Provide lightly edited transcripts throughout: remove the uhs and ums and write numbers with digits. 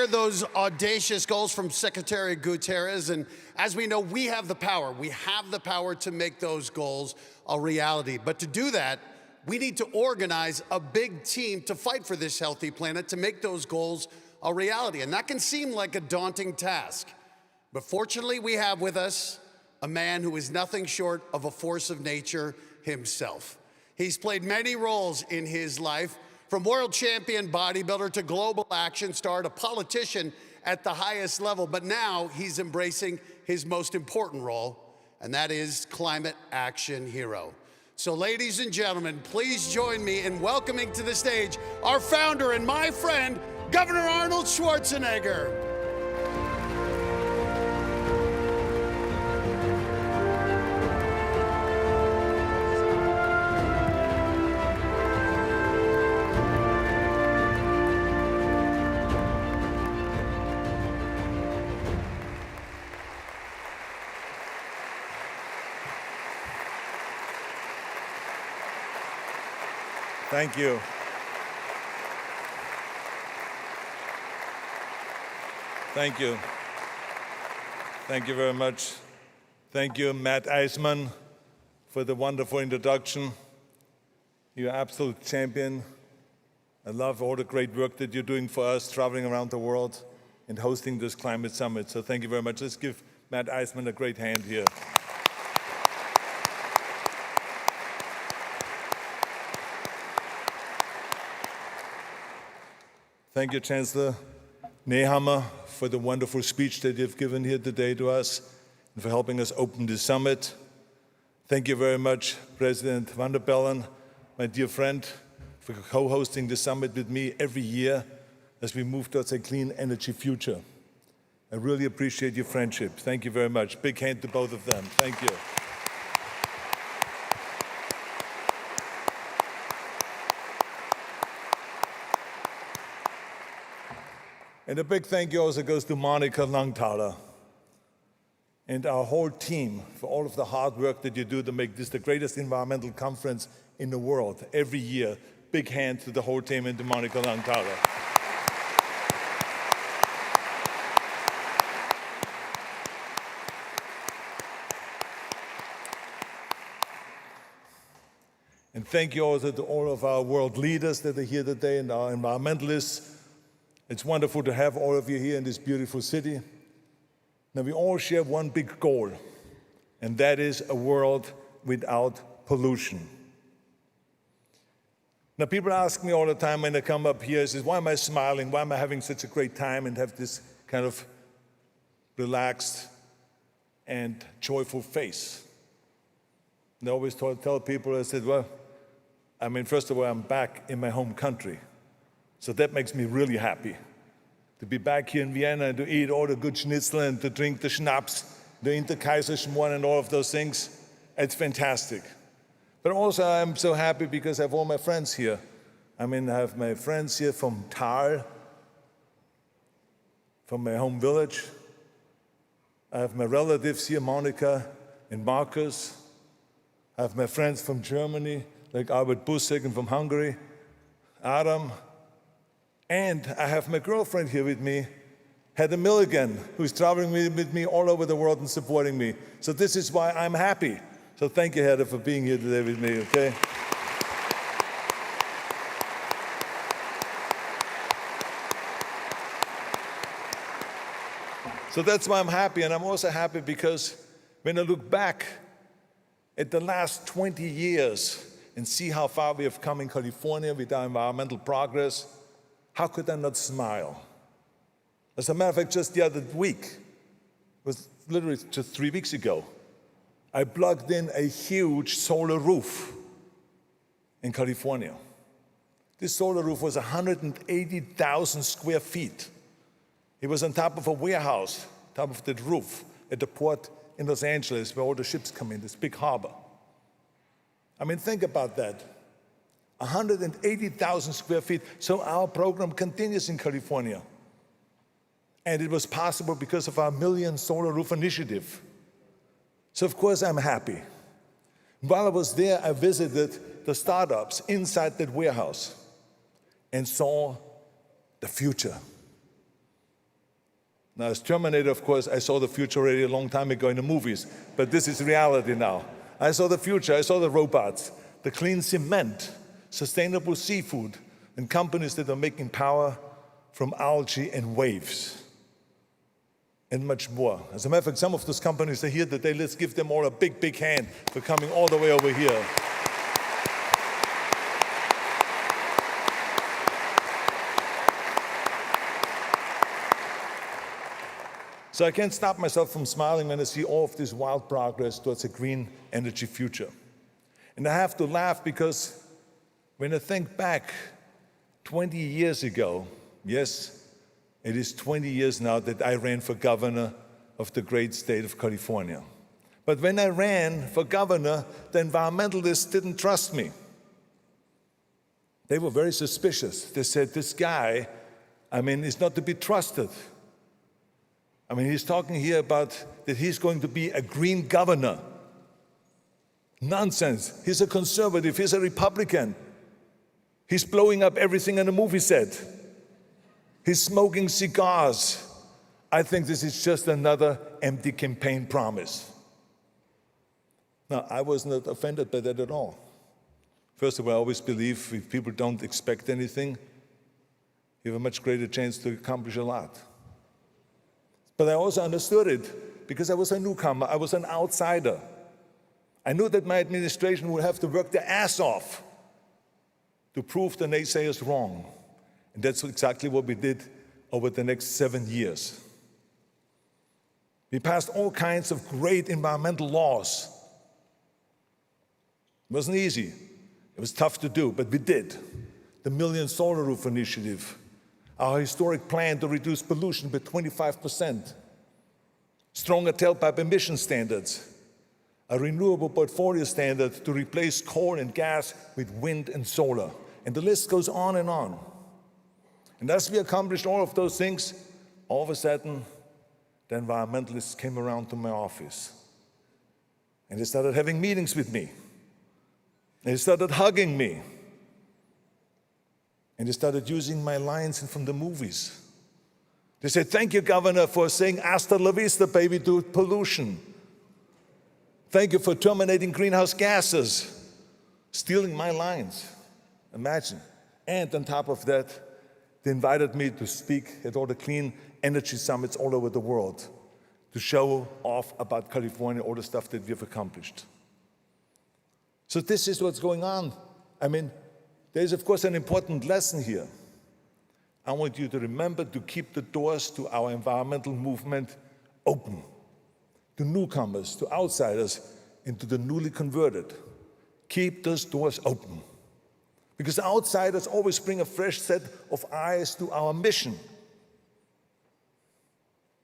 share those audacious goals from Secretary Guterres, and as we know, we have the power. We have the power to make those goals a reality. But to do that, we need to organize a big team to fight for this healthy planet, to make those goals a reality. And that can seem like a daunting task. But fortunately, we have with us a man who is nothing short of a force of nature himself. He's played many roles in his life, from world champion bodybuilder to global action star to politician at the highest level. But now he's embracing his most important role, and that is climate action hero. So ladies and gentlemen, please join me in welcoming to the stage our founder and my friend, Governor Arnold Schwarzenegger. Thank you. Thank you. Thank you very much. Thank you, Matt Eisman, for the wonderful introduction. You're an absolute champion. I love all the great work that you're doing for us, traveling around the world and hosting this climate summit. So thank you very much. Let's give Matt Eisman a great hand here. Thank you, Chancellor Nehammer, for the wonderful speech that you've given here today to us and for helping us open the summit. Thank you very much, President van der Bellen, my dear friend, for co-hosting the summit with me every year as we move towards a clean energy future. I really appreciate your friendship. Thank you very much. Big hand to both of them. Thank you. And a big thank you also goes to Monica Langthaler and our whole team for all of the hard work that you do to make this the greatest environmental conference in the world every year. Big hand to the whole team and to Monica Langthaler. And thank you also to all of our world leaders that are here today and our environmentalists. It's wonderful to have all of you here in this beautiful city. Now, we all share one big goal, and that is a world without pollution. Now, people ask me all the time when they come up here, says, why am I smiling? Why am I having such a great time and have this kind of relaxed and joyful face? And I always tell people, I said, well, I mean, first of all, I'm back in my home country. So that makes me really happy to be back here in Vienna and to eat all the good schnitzel and to drink the schnapps, the Interkaiserschmarrn and all of those things. It's fantastic. But also I'm so happy because I have all my friends here. I mean, I have my friends here from Thal, from my home village. I have my relatives here, Monica and Marcus. I have my friends from Germany, like Albert Busek from Hungary, Adam. And I have my girlfriend here with me, Heather Milligan, who's traveling with me all over the world and supporting me. So this is why I'm happy. So thank you, Heather, for being here today with me, okay? So that's why I'm happy, and I'm also happy because when I look back at the last 20 years and see how far we have come in California with our environmental progress, how could I not smile? As a matter of fact, just the other week, it was literally just 3 weeks ago, I plugged in a huge solar roof in California. This solar roof was 180,000 square feet. It was on top of a warehouse, top of the roof at the port in Los Angeles where all the ships come in, this big harbor. I mean, think about that. 180,000 square feet. So our program continues in California. And it was possible because of our Million Solar Roof Initiative. So of course I'm happy. While I was there, I visited the startups inside that warehouse and saw the future. Now, as Terminator, of course, I saw the future already a long time ago in the movies, but this is reality now. I saw the future, I saw the robots, the clean cement, sustainable seafood, and companies that are making power from algae and waves, and much more. As a matter of fact, some of those companies are here today. Let's give them all a big, big hand for coming all the way over here. So I can't stop myself from smiling when I see all of this wild progress towards a green energy future. And I have to laugh because when I think back 20 years ago, yes, it is 20 years now that I ran for governor of the great state of California. But when I ran for governor, the environmentalists didn't trust me. They were very suspicious. They said, this guy, is not to be trusted. He's talking here about that he's going to be a green governor. Nonsense. He's a conservative. He's a Republican. He's blowing up everything on a movie set. He's smoking cigars. I think this is just another empty campaign promise. Now, I was not offended by that at all. First of all, I always believe if people don't expect anything, you have a much greater chance to accomplish a lot. But I also understood it because I was a newcomer, I was an outsider. I knew that my administration would have to work their ass off to prove the naysayers wrong. And that's exactly what we did over the next 7 years. We passed all kinds of great environmental laws. It wasn't easy. It was tough to do, but we did. The Million Solar Roof Initiative, our historic plan to reduce pollution by 25%, stronger tailpipe emission standards, a renewable portfolio standard to replace coal and gas with wind and solar. And the list goes on and on. And as we accomplished all of those things, all of a sudden, the environmentalists came around to my office. And they started having meetings with me. They started hugging me. And they started using my lines from the movies. They said, thank you, Governor, for saying hasta la vista, baby, to pollution. Thank you for terminating greenhouse gases, stealing my lines. Imagine. And on top of that, they invited me to speak at all the clean energy summits all over the world to show off about California, all the stuff that we have accomplished. So this is what's going on. There's, of course, an important lesson here. I want you to remember to keep the doors to our environmental movement open, to newcomers, to outsiders, and to the newly converted. Keep those doors open. Because outsiders always bring a fresh set of eyes to our mission.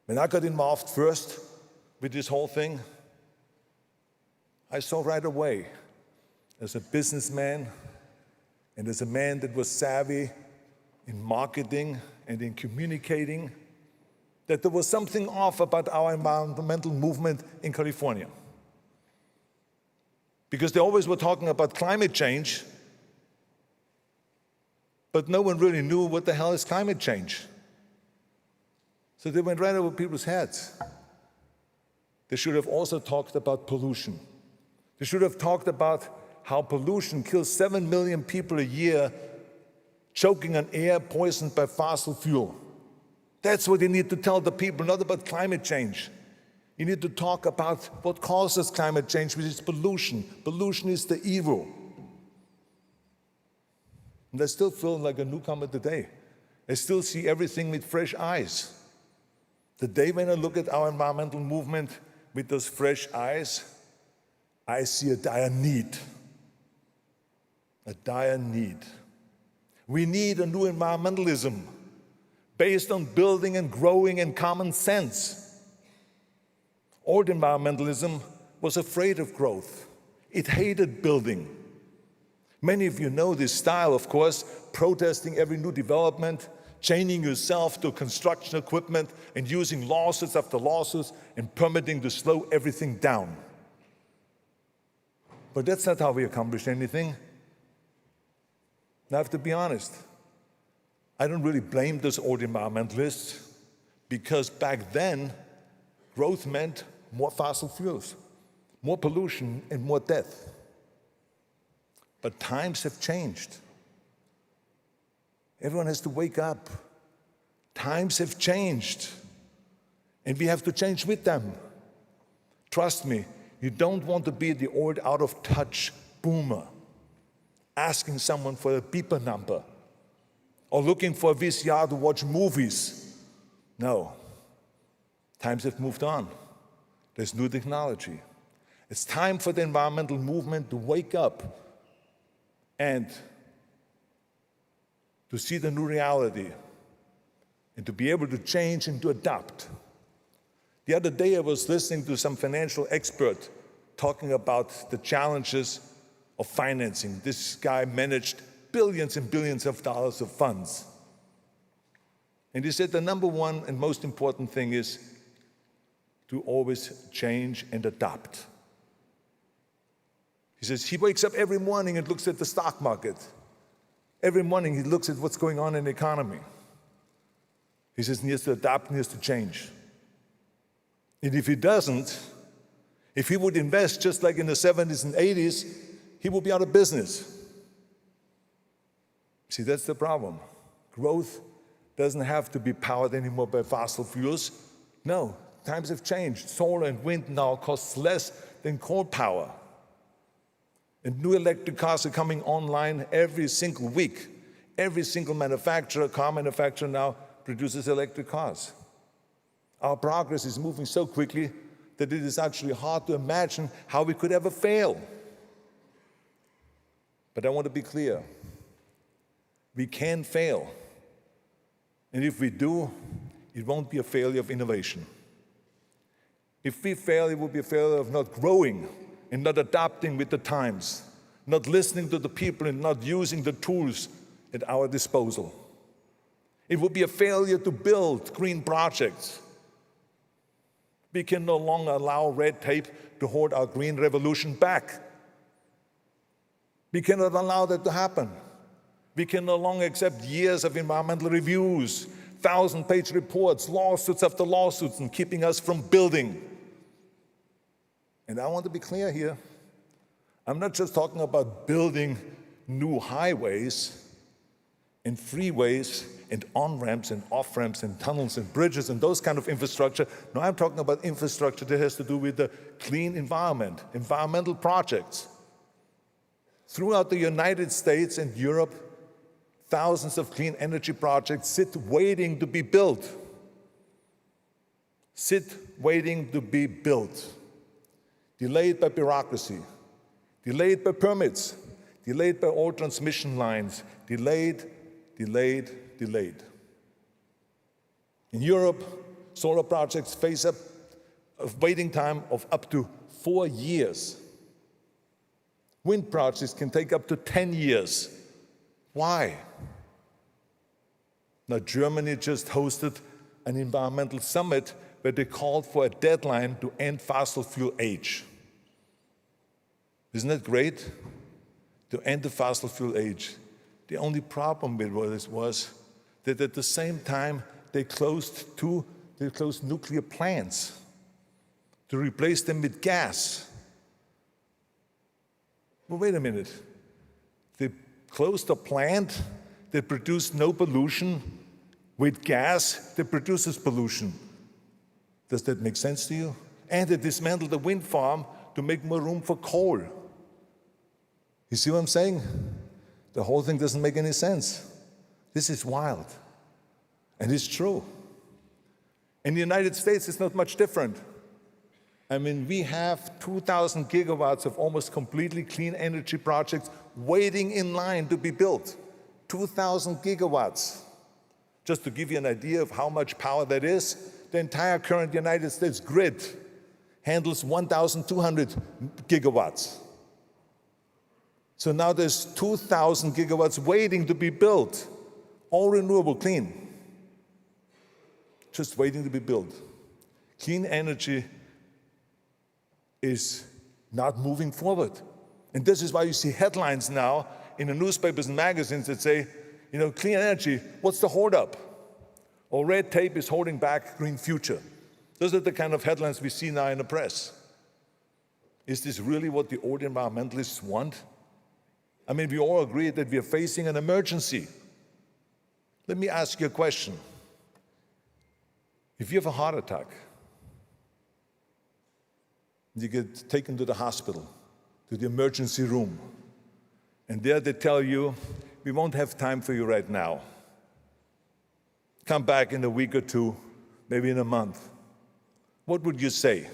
When I got involved first with this whole thing, I saw right away, as a businessman, and as a man that was savvy in marketing and in communicating, that there was something off about our environmental movement in California. Because they always were talking about climate change, but no one really knew what the hell is climate change. So they went right over people's heads. They should have also talked about pollution. They should have talked about how pollution kills 7 million people a year, choking on air poisoned by fossil fuel. That's what you need to tell the people, not about climate change. You need to talk about what causes climate change, which is pollution. Pollution is the evil. And I still feel like a newcomer today. I still see everything with fresh eyes. The day when I look at our environmental movement with those fresh eyes, I see a dire need. A dire need. We need a new environmentalism based on building and growing and common sense. Old environmentalism was afraid of growth. It hated building. Many of you know this style, of course, protesting every new development, chaining yourself to construction equipment and using lawsuits after lawsuits and permitting to slow everything down. But that's not how we accomplish anything. Now, I have to be honest. I don't really blame those old environmentalists Because back then, growth meant more fossil fuels, more pollution, and more death. But times have changed. Everyone has to wake up. Times have changed, and we have to change with them. Trust me, you don't want to be the old out-of-touch boomer, asking someone for a beeper number, or looking for a VCR to watch movies. No, times have moved on. There's new technology. It's time for the environmental movement to wake up and to see the new reality and to be able to change and to adapt. The other day I was listening to some financial expert talking about the challenges of financing. This guy managed billions and billions of dollars of funds. And he said the number one and most important thing is to always change and adapt. He says he wakes up every morning and looks at the stock market. Every morning he looks at what's going on in the economy. He says he has to adapt and he has to change. And if he doesn't, if he would invest just like in the 70s and 80s, he would be out of business. See, that's the problem. Growth doesn't have to be powered anymore by fossil fuels. No, times have changed. Solar and wind now costs less than coal power. And new electric cars are coming online every single week. Every single car manufacturer now produces electric cars. Our progress is moving so quickly that it is actually hard to imagine how we could ever fail. But I want to be clear. We can fail. And if we do, it won't be a failure of innovation. If we fail, it will be a failure of not growing and not adapting with the times, not listening to the people and not using the tools at our disposal. It would be a failure to build green projects. We can no longer allow red tape to hold our green revolution back. We cannot allow that to happen. We can no longer accept years of environmental reviews, 1,000-page reports, lawsuits after lawsuits, and keeping us from building. And I want to be clear here. I'm not just talking about building new highways and freeways and on-ramps and off-ramps and tunnels and bridges and those kind of infrastructure. No, I'm talking about infrastructure that has to do with the clean environment, environmental projects. Throughout the United States and Europe, thousands of clean energy projects sit waiting to be built. Sit waiting to be built. Delayed by bureaucracy, delayed by permits, delayed by old transmission lines, delayed. In Europe, solar projects face a waiting time of up to 4 years. Wind projects can take up to 10 years. Why? Now, Germany just hosted an environmental summit where they called for a deadline to end fossil fuel age. Isn't that great? To end the fossil fuel age. The only problem with this was that at the same time they closed nuclear plants to replace them with gas. Well, wait a minute. They closed a plant that produced no pollution with gas that produces pollution. Does that make sense to you? And they dismantled the wind farm to make more room for coal. You see what I'm saying? The whole thing doesn't make any sense. This is wild. And it's true. In the United States, it's not much different. I mean, we have 2,000 gigawatts of almost completely clean energy projects waiting in line to be built. 2,000 gigawatts. Just to give you an idea of how much power that is, the entire current United States grid handles 1,200 gigawatts. So now there's 2,000 gigawatts waiting to be built, all renewable, clean, just waiting to be built. Clean energy is not moving forward. And this is why you see headlines now in the newspapers and magazines that say, clean energy, what's the holdup? Or red tape is holding back green future. Those are the kind of headlines we see now in the press. Is this really what the old environmentalists want? I mean, we all agree that we are facing an emergency. Let me ask you a question. If you have a heart attack, you get taken to the hospital, to the emergency room, and there they tell you, we won't have time for you right now. Come back in a week or two, maybe in a month. What would you say?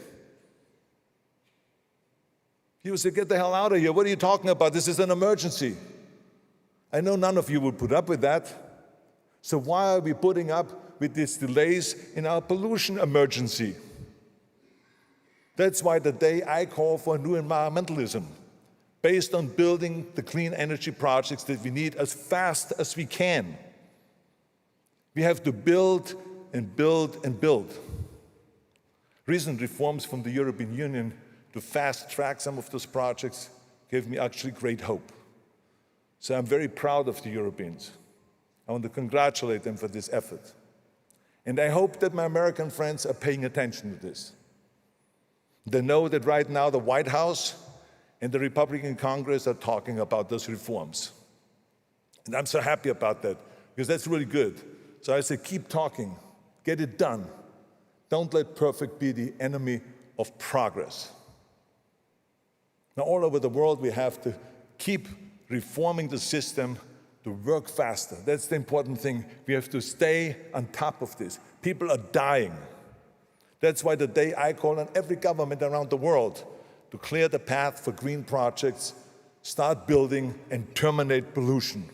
You would say, get the hell out of here. What are you talking about? This is an emergency. I know none of you would put up with that. So why are we putting up with these delays in our pollution emergency? That's why today I call for a new environmentalism based on building the clean energy projects that we need as fast as we can. We have to build and build and build. Recent reforms from the European Union to fast-track some of those projects gave me actually great hope. So I'm very proud of the Europeans. I want to congratulate them for this effort. And I hope that my American friends are paying attention to this. They know that right now the White House and the Republican Congress are talking about those reforms. And I'm so happy about that, because that's really good. So I say, keep talking, get it done. Don't let perfect be the enemy of progress. Now, all over the world, we have to keep reforming the system to work faster. That's the important thing. We have to stay on top of this. People are dying. That's why today I call on every government around the world to clear the path for green projects, start building, and terminate pollution.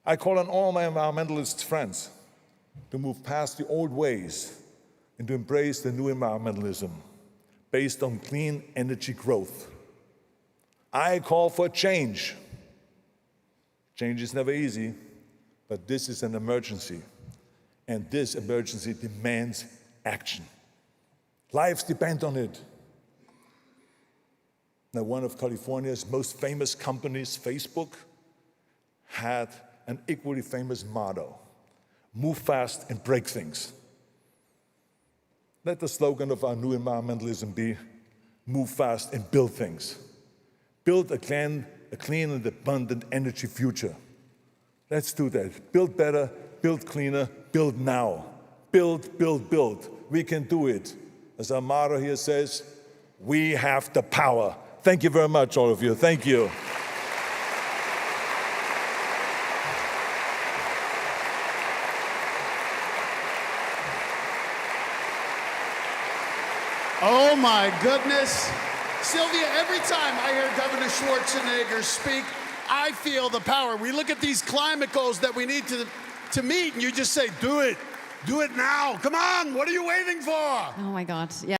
I call on all my environmentalist friends to move past the old ways and to embrace the new environmentalism based on clean energy growth. I call for change. Change is never easy, but this is an emergency, and this emergency demands action. Lives depend on it. Now, one of California's most famous companies, Facebook, had an equally famous motto: move fast and break things. Let the slogan of our new environmentalism be, move fast and build things. Build a clean and abundant energy future. Let's do that. Build better, build cleaner, build now. Build, build, build. We can do it. As our motto here says, we have the power. Thank you very much, all of you. Thank you. Oh my goodness. Sylvia, every time I hear Governor Schwarzenegger speak, I feel the power. We look at these climate goals that we need to meet, and you just say, do it. Do it now. Come on. What are you waiting for? Oh my God. Yeah.